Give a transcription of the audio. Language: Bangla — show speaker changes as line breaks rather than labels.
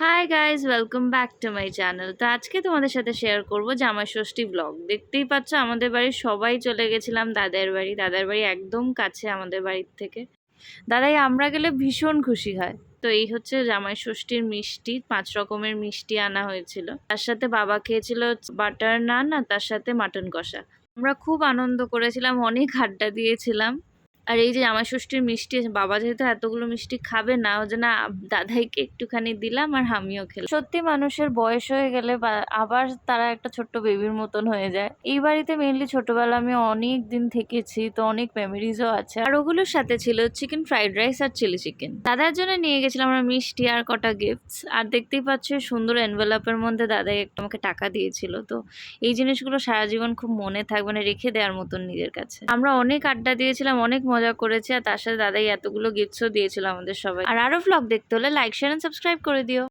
Hi guys, welcome back to my channel. তো আজকে তোমাদের সাথে শেয়ার করব জামাই ষষ্ঠী ব্লগ। দেখতেই পাচ্ছ আমাদের বাড়ির সবাই চলে গেছিলাম দাদার বাড়ি একদম কাছে আমাদের বাড়ির থেকে। দাদাই আমরা গেলে ভীষণ খুশি হয়। তো এই হচ্ছে জামাই ষষ্ঠীর মিষ্টি, 5 রকমের মিষ্টি আনা হয়েছিল। তার সাথে বাবা খেয়েছিল বাটার নান, আর তার সাথে মাটন কষা। আমরা খুব আনন্দ করেছিলাম, অনেক আড্ডা দিয়েছিলাম। আর এই যে জামাই ষষ্ঠীর মিষ্টি, বাবা যেহেতু এতগুলো মিষ্টি খাবে না, ওই জন্য দাদাইকে একটুখানি দিলাম আর আমিও খেলাম। সত্যি মানুষের বয়স হয়ে গেলে আবার তারা একটা ছোট্ট বেবির মতন হয়ে যায়। এই বাড়িতে মেইনলি ছোটবেলা আমি অনেক দিন থেকেছি, তো অনেক মেমোরিজও আছে। আর ওগুলোর সাথে ছিল চিকেন ফ্রাইড রাইস আর চিলি চিকেন। দাদার জন্য নিয়ে গেছিলাম আমরা মিষ্টি আর কটা গিফটস। আর দেখতেই পাচ্ছ সুন্দর এনভেলপের মধ্যে দাদাই একটু আমাকে টাকা দিয়েছিল। তো এই জিনিসগুলো সারা জীবন খুব মনে থাকবে, মানে রেখে দেওয়ার মতন নিজের কাছে। আমরা অনেক আড্ডা দিয়েছিলাম, অনেক মজা করেছি, আর তার সাথে দাদাই এতগুলো গিফটসও দিয়েছিল আমাদের সবাই। আর আরো ভ্লগ দেখতে হলে লাইক শেয়ার এন্ড সাবস্ক্রাইব করে দিও।